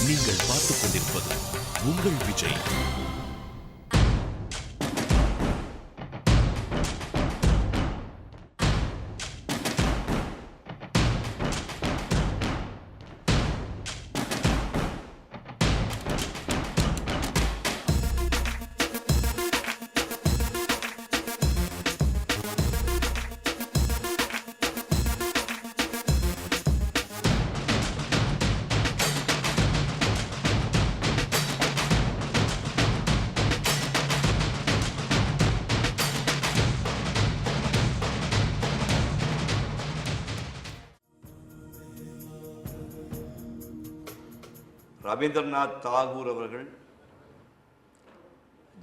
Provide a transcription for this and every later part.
நீங்கள் பார்த்துக் கொண்டிருப்பது உங்கள் விஜய். ரவீந்திரநாத் தாகூர் அவர்கள்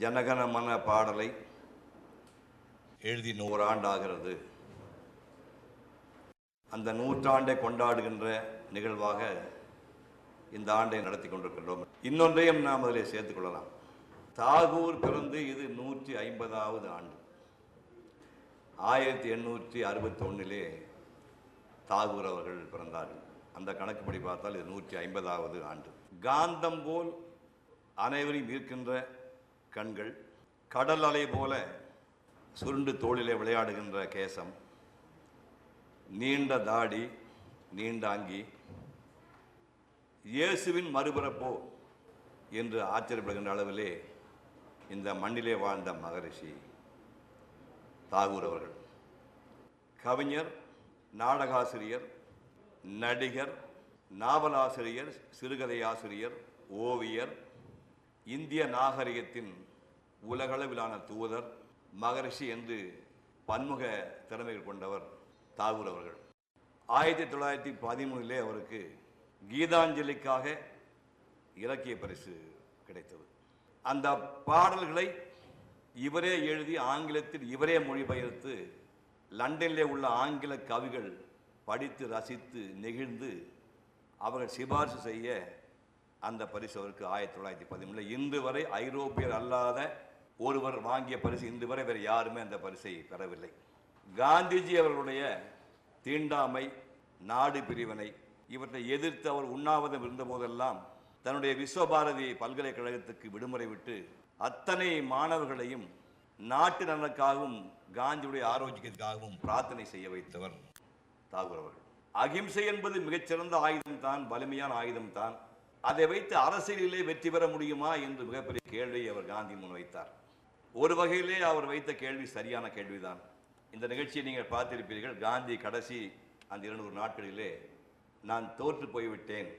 ஜனகணமன பாடலை எழுதி 100 ஆண்டு ஆகிறது. அந்த நூற்றாண்டை கொண்டாடுகின்ற நிகழ்வாக இந்த ஆண்டை நடத்தி கொண்டிருக்கின்றோம். இன்னொன்றையும் நாம் அதில் சேர்த்துக் கொள்ளலாம். தாகூர் பிறந்து இது 150வது ஆண்டு. 1861 தாகூர் அவர்கள் பிறந்தார்கள். அந்த கணக்குப்படி பார்த்தால் இது 150வது ஆண்டு. காந்தம் போல் அனைவரையும் ஈர்க்கின்ற கண்கள், கடல் அலை போல சுருண்டு தோளிலே விளையாடுகின்ற கேசம், நீண்ட தாடி, நீண்ட அங்கி, இயேசுவின் மறுபிறப்போ என்று ஆச்சரியப்படுகின்ற அளவிலே இந்த மண்ணிலே வாழ்ந்த மகரிஷி தாகூர் அவர்கள். கவிஞர், நாடகாசிரியர், நடிகர், நாவலாசிரியர், சிறுகதை ஆசிரியர், ஓவியர், இந்திய நாகரிகத்தின் உலகளவிலான தூதர், மகரிஷி என்று பன்முக திறமைகள் கொண்டவர் தாகூர் அவர்கள். 1913 அவருக்கு கீதாஞ்சலிக்காக இலக்கிய பரிசு கிடைத்தது. அந்த பாடல்களை இவரே எழுதி ஆங்கிலத்தில் இவரே மொழிபெயர்த்து லண்டனிலே உள்ள ஆங்கில கவிகள் படித்து ரசித்து நெகிழ்ந்து அவர்கள் சிபாரிசு செய்ய அந்த பரிசு அவருக்கு 1913 இன்று வரை ஐரோப்பியர் அல்லாத ஒருவர் வாங்கிய பரிசு இன்று வரை வேறு யாருமே அந்த பரிசை பெறவில்லை. காந்திஜி அவர்களுடைய தீண்டாமை, நாடு பிரிவினை இவற்றை எதிர்த்து அவர் உண்ணாவிரதம் இருந்த போதெல்லாம் தன்னுடைய விஸ்வபாரதி பல்கலைக்கழகத்துக்கு விடுமுறை விட்டு அத்தனை மாணவர்களையும் நாட்டு நலனுக்காகவும் காந்தியுடைய ஆரோக்கியத்திற்காகவும் பிரார்த்தனை செய்ய வைத்தவர் தாகூர் அவர்கள். அகிம்சை என்பது மிகச்சிறந்த ஆயுதம் தான், வலிமையான ஆயுதம் தான். அதை வைத்து அரசியலிலே வெற்றி பெற முடியுமா என்று மிகப்பெரிய கேள்வியை அவர் காந்தி முன் வைத்தார். ஒரு வகையிலே அவர் வைத்த கேள்வி சரியான கேள்விதான். இந்த நிகழ்ச்சியை நீங்கள் பார்த்திருப்பீர்கள். காந்தி கடைசி அந்த 200 நாட்களிலே நான் தோற்று போய்விட்டேன்,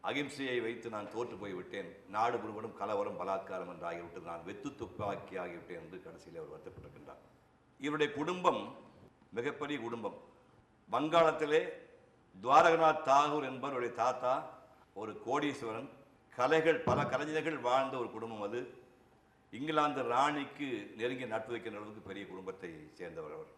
அகிம்சையை வைத்து நான் தோற்று போய்விட்டேன், நாடு முழுவதும் கலவரம் பலாத்காரம் என்று ஆகிவிட்டது, நான் வெத்து துப்பாக்கி ஆகிவிட்டேன் என்று கடைசியில் அவர் வருத்தப்பட்டிருக்கின்றார். இவருடைய குடும்பம் மிகப்பெரிய குடும்பம். வங்காளத்திலே துவாரகநாத் தாகூர் என்பவருடைய தாத்தா ஒரு கோடீஸ்வரன். கலைகள், பல கலைஞர்கள் வாழ்ந்த ஒரு குடும்பம் அது. இங்கிலாந்து ராணிக்கு நெருங்கிய நட்பு வைக்கின்ற அளவுக்கு பெரிய குடும்பத்தை சேர்ந்தவர் அவர்.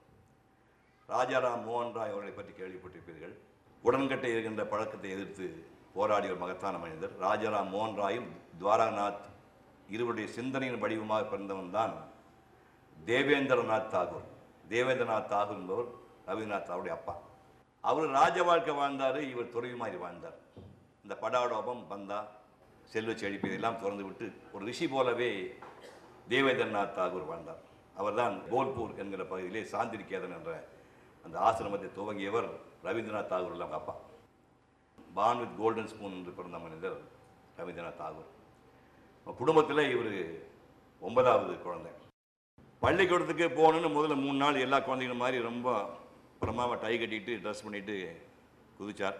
ராஜாராம் மோகன் ராய் அவர்களை பற்றி கேள்விப்பட்டிருப்பீர்கள். உடன்கட்டை இருக்கின்ற பழக்கத்தை எதிர்த்து போராடிய ஒரு மகத்தான மனிதர். ராஜாராம் மோகன் ராயும் துவாரகநாத் இருவருடைய சிந்தனையின் வடிவமாக பிறந்தவன் தான் தேவேந்திரநாத் தாகூர். தேவேந்திரநாத் தாகூர் என்பவர் ரவீந்திரநாத் அவருடைய அப்பா. அவர் ராஜ வாழ்க்கை வாழ்ந்தார், இவர் துறவி மாதிரி வாழ்ந்தார். இந்த படாடோபம், பந்தா, செல்வ செழிப்பு இதெல்லாம் திறந்து விட்டு ஒரு ரிஷி போலவே தேவேந்திரநாத் தாகூர் வாழ்ந்தார். அவர்தான் போல்பூர் என்கிற பகுதியிலே சாந்திரிகேதன் என்ற அந்த ஆசிரமத்தை துவங்கியவர் ரவீந்திரநாத் தாகூர் அவங்க அப்பா. பார்ன் வித் கோல்டன் ஸ்பூன் என்று பிறந்த மனிதர் ரவீந்திரநாத் தாகூர். குடும்பத்தில் இவர் 9வது குழந்தை. பள்ளிக்கூடத்துக்கு போகணுன்னு முதல்ல 3 நாள் எல்லா குழந்தைகளும் மாதிரி ரொம்ப பிரமாவை டை கட்டிட்டு ட்ரெஸ் பண்ணிட்டு குதிச்சார்.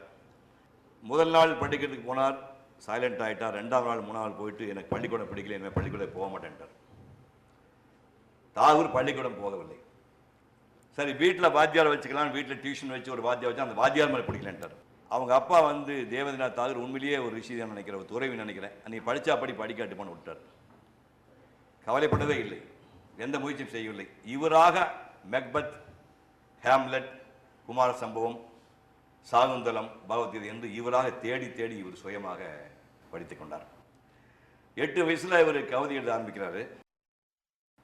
முதல் நாள் பள்ளிக்கூடத்துக்கு போனார், சைலண்ட் ஆகிட்டார். 2ஆவது நாள் 3ஆவது நாள் போயிட்டு எனக்கு பள்ளிக்கூடம் பிடிக்கல, இனிமேல் பள்ளிக்கூடம் போக மாட்டேன்ட்டார். தாகூர் பள்ளிக்கூடம் போகவில்லை. சரி, வீட்டில் வாத்தியார் வச்சுக்கலாம், வீட்டில் டியூஷன் வச்சு ஒரு வாத்தியார் வச்சு அந்த வாத்தியார் மேலே பிடிக்கலன்ட்டார். அவங்க அப்பா வந்து தேவேந்திரநாத் தாகூர் உண்மையிலேயே ஒரு ரிஷி தான் நினைக்கிறேன், ஒரு துறவி நினைக்கிறேன், நீ படித்தா படிக்காட்டு பண்ண விட்டார். கவலைப்படவே இல்லை, எந்த முயற்சியும் செய்யவில்லை. இவராக மெக்பத், ஹேம்லெட், குமார சம்பவம், சாகுந்தலம், பகவத்கீதை என்று இவராக தேடி தேடி இவர் சுயமாக படித்து கொண்டார். 8 வயசில் இவர் கவிதை எழுத ஆரம்பிக்கிறாரு.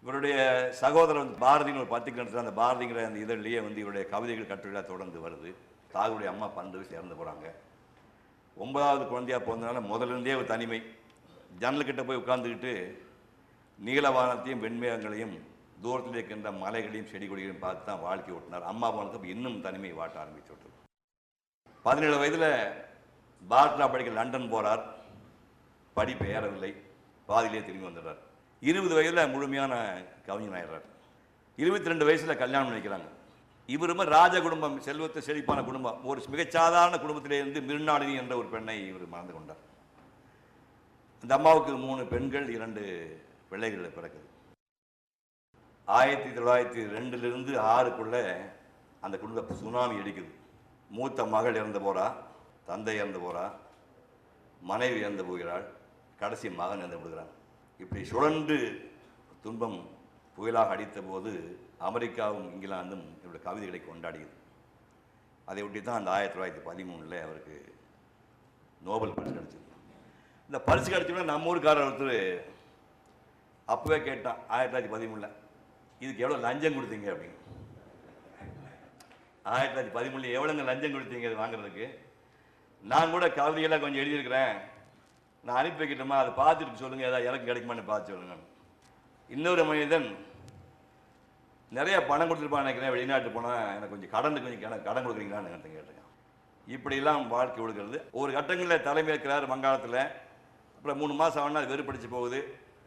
இவருடைய சகோதரர் பாரதின்னு ஒரு பத்திரிகை, அந்த பாரதிங்கிற அந்த இதழிலேயே இவருடைய கவிதைகள் கட்டுரையாக தொடர்ந்து வருது. தாகூருடைய அம்மா 12 வயசில் இறந்து போகிறாங்க. 9வது குழந்தையாக பிறந்தனால முதலிருந்தே ஒரு தனிமை. ஜன்னல்கிட்ட போய் உட்கார்ந்துக்கிட்டு நீலவானத்தையும் வெண்மேகங்களையும் தூரத்தில் இருக்கின்ற மலைகளையும் செடி கொடிகளையும் பார்த்து தான் வாழ்க்கை ஓட்டினார். அம்மா போனதுக்கு இன்னும் தனிமை வாட்ட ஆரம்பிச்சு விட்டது. 17 வயதில் பார்க்லா படிக்க லண்டன் போகிறார். படிப்பு ஏறவில்லை, பாதியிலே திரும்பி வந்துடுறார். 20 வயதில் முழுமையான கவிஞன் ஆயிடுறார். 22 வயசில் கல்யாணம் நினைக்கிறாங்க. இவருமே ராஜ குடும்பம், செல்வத்தை செழிப்பான குடும்பம், ஒரு மிகச்சாதாரண குடும்பத்திலிருந்து மிருநாளினி என்ற ஒரு பெண்ணை இவர் மணந்து கொண்டார். அந்த அம்மாவுக்கு 3 பெண்கள், 2 பிள்ளைகள் பிறக்குது. 1902 6க்குள்ள அந்த குடும்ப சுனாமி அடிக்குது. மூத்த மகள் இறந்து போறா, தந்தை இறந்து போறா, மனைவி இறந்து போகிறாள், கடைசி மகன் இறந்து விடுகிறான். இப்படி சுழன்று துன்பம் புயலாக அடித்த போது அமெரிக்காவும் இங்கிலாந்தும் இவருடைய கவிதைகளை கொண்டாடியது. அதை ஒட்டி தான் அந்த 1913 அவருக்கு நோபல் பரிசு கிடைச்சது. இந்த பரிசு கிடைச்சோன்னா நம்ம ஊருக்காரர் ஒருத்தர் அப்பவே கேட்டான் 1913 இதுக்கு எவ்வளோ லஞ்சம் கொடுத்தீங்க அப்படின்னு. 1913 எவ்வளோங்க லஞ்சம் கொடுத்தீங்க இது வாங்குறதுக்கு? நான் கூட கவிதையெல்லாம் கொஞ்சம் எழுதியிருக்கிறேன், நான் அனுப்பி வைக்கிட்டோமா, அதை பார்த்துட்டு சொல்லுங்கள், ஏதாவது எனக்கு கிடைக்குமான்னு பார்த்து சொல்லுங்க. இன்னொரு மனிதன் நிறைய பணம் கொடுத்துருப்பான்னு நினைக்கிறேன், வெளிநாட்டு போனால் எனக்கு கொஞ்சம் கடன் கொடுக்குறீங்களான்னு கேட்டிருக்கேன். இப்படிலாம் வாழ்க்கை ஒழுகிறது. ஒரு கட்டங்களில் தலைமை இருக்கிறார் வங்காளத்தில். அப்புறம் 3 மாதம் ஆனால் அது வெறுப்படிச்சு போகுது.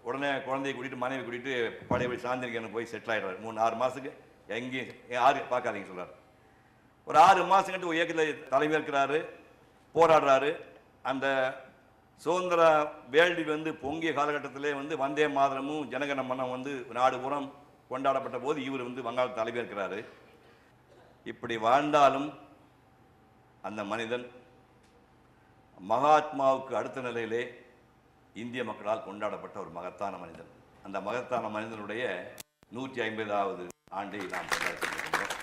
உடனே குழந்தையை கூட்டிகிட்டு மனைவி கூட்டிகிட்டு பழையபடி சாந்திரிக்கணும் போய் செட்டில் ஆகிடுறாரு. 3-6 மாதத்துக்கு எங்கேயும் யாரும் பார்க்காதீங்க சொல்கிறார். ஒரு 6 மாதம் கட்டு ஒரு இயக்கத்தில் தலைமை இருக்கிறாரு, போராடுறாரு. அந்த சுதந்திர வேள்வி பொங்கிய காலகட்டத்திலே வந்தே மாதரமும் ஜனகன மனம் நாடு புறம் கொண்டாடப்பட்ட போது இவர் வங்காள தலைவர் இருக்கிறாரு. இப்படி வாழ்ந்தாலும் அந்த மனிதன் மகாத்மாவுக்கு அடுத்த நிலையிலே இந்திய மக்களால் கொண்டாடப்பட்ட ஒரு மகத்தான மனிதன். அந்த மகத்தான மனிதனுடைய 150வது ஆண்டை நாம் கொண்டாடுகின்றோம்.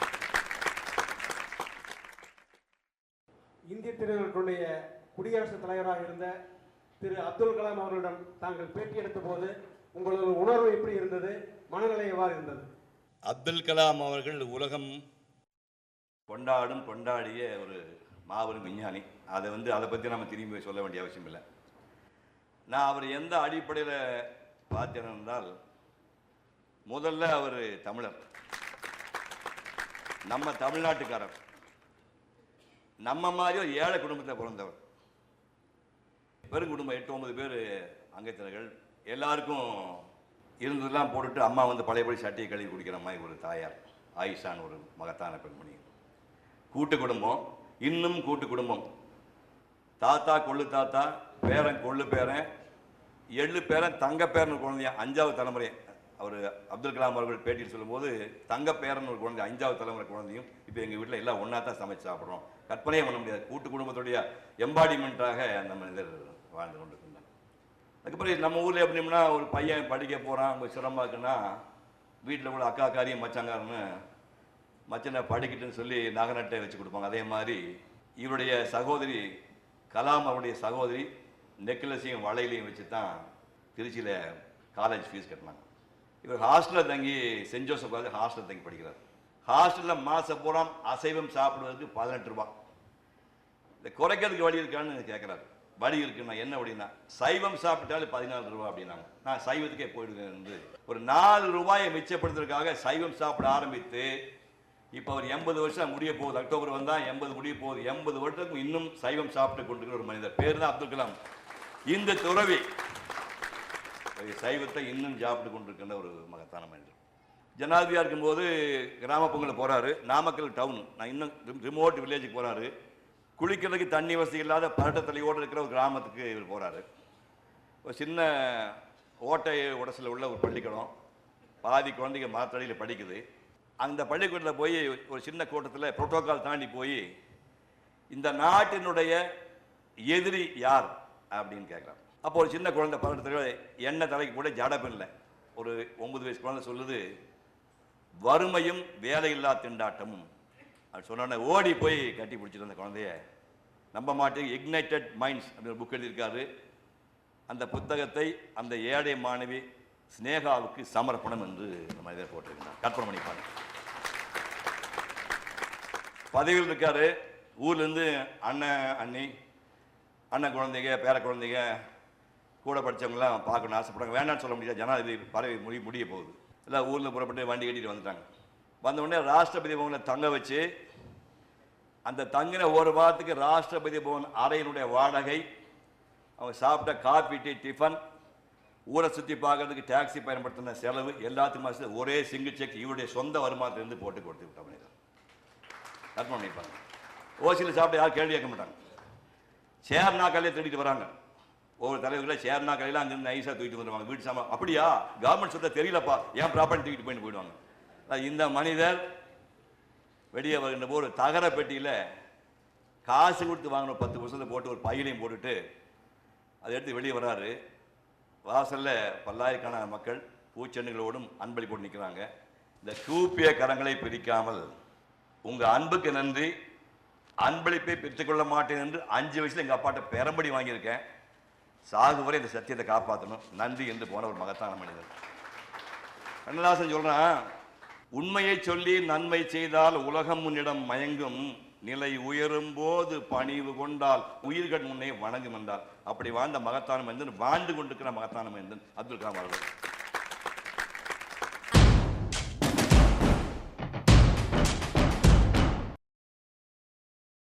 இந்திய திருநாட்டுடைய குடியரசுத் தலைவராக இருந்த திரு அப்துல் கலாம் அவர்களிடம் தாங்கள் பேட்டி எடுத்த போது உங்களது உணர்வு எப்படி இருந்தது? மனநிலை எவ்வாறு இருந்தது? அப்துல் கலாம் அவர்கள் உலகம் கொண்டாடிய ஒரு மாபெரும் விஞ்ஞானி. அதை பற்றி நம்ம திரும்பி சொல்ல வேண்டிய அவசியம் இல்லை. நான் அவர் எந்த அடிப்படையில் பார்த்தேன் என்றால், முதல்ல அவர் தமிழர், நம்ம தமிழ்நாட்டுக்காரர், நம்ம மாதிரி ஒரு ஏழை குடும்பத்தில் பிறந்தவர். பெருங்குடும்பம் 8-9 பேர் அங்கத்தினர்கள், எல்லாருக்கும் இருந்ததெல்லாம் போட்டுட்டு அம்மா பழையபடி சட்டையை கழுவி குடிக்கிற மாதிரி ஒரு தாயார் ஆயிஷான், ஒரு மகத்தான பெண்மணி. கூட்டு குடும்பம், இன்னும் கூட்டு குடும்பம். தாத்தா கொள்ளு தாத்தா, பேரன் கொள்ளு பேரன், எள்ளு பேரன், தங்க பேரன் குழந்தைய 5வது தலைமுறை. அவர் அப்துல் கலாம் அவர்கள் பேட்டியில் சொல்லும்போது தங்க பேரன் ஒரு குழந்தை 5வது தலைமுறை குழந்தையும் இப்போ எங்கள் வீட்டில் எல்லாம் ஒன்றா தான் சமைச்சு சாப்பிட்றோம். கற்பனையே பண்ண முடியாது. கூட்டு குடும்பத்துடைய எம்பாடிமெண்ட்டாக அந்த மனிதர் வாழ்ந்து கொண்டு இருந்தார். அதுக்கப்புறம் நம்ம ஊரில் எப்படின்னா, ஒரு பையன் படிக்க போகிறான், அவங்க சிரமமாக இருக்குன்னா வீட்டில் கூட அக்கா காரியம் மச்சாங்காரன்னு மச்சனை படிக்கட்டுன்னு சொல்லி நகநட்டை வச்சு கொடுப்பாங்க. அதே மாதிரி இவருடைய சகோதரி கலாம் அவருடைய சகோதரி நெக்லஸையும் வளையலையும் வச்சு தான் திருச்சியில் காலேஜ் ஃபீஸ் கட்டினாங்க. இவர் ஹாஸ்டலில் தங்கி, சென்ட் ஜோசப் காலேஜ் ஹாஸ்டலில் தங்கி படிக்கிறார். ஹாஸ்டலில் மாதம் பூரா அசைவம் சாப்பிடுவதற்கு 18 ரூபா. இந்த குறைக்கிறதுக்கு வழி இருக்கான்னு கேட்குறாரு. வழி இருக்குன்னா என்ன அப்படின்னா, சைவம் சாப்பிட்டாலும் 14 ரூபா அப்படின்னாங்க. நான் சைவத்துக்கே போயிடுவேன் என்று ஒரு 4 ரூபாயை மிச்சப்படுத்துறதுக்காக சைவம் சாப்பிட ஆரம்பித்து இப்போ அவர் 80 வருஷம் முடிய போகுது. அக்டோபர் வந்தால் 80 முடிய போகுது. 80 வருடத்துக்கு இன்னும் சைவம் சாப்பிட்டு கொண்டிருக்கிற ஒரு மனிதர். பேர் தான் அப்துல் கலாம். இந்த துறவி சைவத்தை இன்னும் சாப்பிட்டு கொண்டிருக்கின்ற ஒரு மகத்தான மனிதர். ஜனாதிபதியாக இருக்கும்போது கிராம பொங்கலில் போகிறாரு. நாமக்கல் டவுன், நான் இன்னும் ரிமோட் வில்லேஜுக்கு போகிறாரு. குளிக்கிறதுக்கு தண்ணி வசதி இல்லாத பரட்டத்தலையோடு இருக்கிற ஒரு கிராமத்துக்கு இவர் போகிறாரு. ஒரு சின்ன ஓட்டை உடசில் உள்ள ஒரு பள்ளிக்கூடம், பாதி குழந்தைங்க மரத்தடியில் படிக்குது. அந்த பள்ளிக்கூடத்தில் போய் ஒரு சின்ன கூட்டத்தில் புரோட்டோக்கால் தாண்டி போய் இந்த நாட்டினுடைய எதிரி யார் அப்படின்னு கேட்குறாங்க. அப்போ ஒரு சின்ன குழந்தை பக்கத்தில் எண்ணெய் தலைக்கு கூட ஜடப்பம் இல்லை, ஒரு 9 வயசு குழந்தை சொல்லுது, வறுமையும் வேலையில்லா திண்டாட்டமும். அது சொன்ன ஓடி போய் கட்டி பிடிச்சிட்டு அந்த குழந்தைய நம்ப மாட்டேன். இக்னைட்டட் மைண்ட்ஸ் அப்படின்னு ஒரு புக் எழுதியிருக்காரு. அந்த புத்தகத்தை அந்த ஏழை மாணவி ஸ்னேகாவுக்கு சமர்ப்பணம் என்று இந்த மனிதர் போட்டிருக்கிறார். கற்பனை பண்ணிப்பாங்க. பதவியில் இருக்காரு. ஊர்லேருந்து அண்ணன் அண்ணி அண்ணன் குழந்தைங்க பேர குழந்தைங்க கூட படித்தவங்களாம் பார்க்கணும்னு ஆசைப்படுறாங்க. வேண்டாம்னு சொல்ல முடியாது, ஜனாதிபதி பதவி முடிய போகுது. எல்லாம் ஊரில் புறப்பட்டு வண்டி கட்டிட்டு வந்துட்டாங்க. வந்த உடனே ராஷ்டிரபதி பவனில் தங்க வச்சு அந்த தங்கின ஒரு வாரத்துக்கு ராஷ்டிரபதி பவன் அறையினுடைய வாடகை, அவங்க சாப்பிட்ட காபி டீ டிஃபன், ஊரை சுற்றி பார்க்கறதுக்கு டாக்ஸி பயன்படுத்தின செலவு எல்லாத்துக்கும் ஒரே சிங்கிள் செக் இவருடைய சொந்த வருமானத்திலிருந்து போட்டு கொடுத்து விட்டாங்க. கற்பனை பண்ணிப்பாங்க. ஓசியில் சாப்பிட்டு யாரும் கேள்வி கேட்க மாட்டாங்க. சேர்னா கல்லையை தேடிட்டு வராங்க. ஒவ்வொரு தலைவர்களை சேர்னா கல்லையில் அங்கிருந்து நைஸாக தூக்கிட்டு வந்துடுவாங்க. வீட்டு சாமான் அப்படியா கவர்மெண்ட் சொத்தை தெரியலப்பா ஏன் ப்ராப்பர்ட்டி தூக்கிட்டு போயிடுவாங்க. இந்த மனிதர் வெளியே வருகின்ற போது தகர பெட்டியில் காசு கொடுத்து வாங்கின 10 வருஷத்தில் போட்டு ஒரு பையிலையும் போட்டுட்டு அதை எடுத்து வெளியே வராரு. வாசலில் பல்லாயிரக்கணக்கான மக்கள் பூச்செண்டுகளோடும் அன்பளிப்போடு நிற்கிறாங்க. இந்த கூப்பிய கரங்களை பிரிக்காமல் உங்கள் அன்புக்கு நன்றி, அன்பளிப்பை பெற்றுக்கொள்ள மாட்டேன் என்று 5 வயசுல எங்கள் அப்பாட்ட பெரம்படி வாங்கியிருக்கேன். சாகு வரை இந்த சத்தியத்தை காப்பாற்றணும், நன்றி என்று போன ஒரு மகத்தான மனிதர். கண்ணதாசன் சொல்றான், உண்மையை சொல்லி நன்மை செய்தால் உலகம் முன்னிடம் மயங்கும், நிலை உயரும் போது பணிவு கொண்டால் உயிர்கள் முன்னே வணங்கும் என்றார். அப்படி வாழ்ந்த மகத்தான மனிதன், வாழ்ந்து கொண்டிருக்கிற மகத்தான மனிதன் அப்துல் கலாம் அவர்கள்.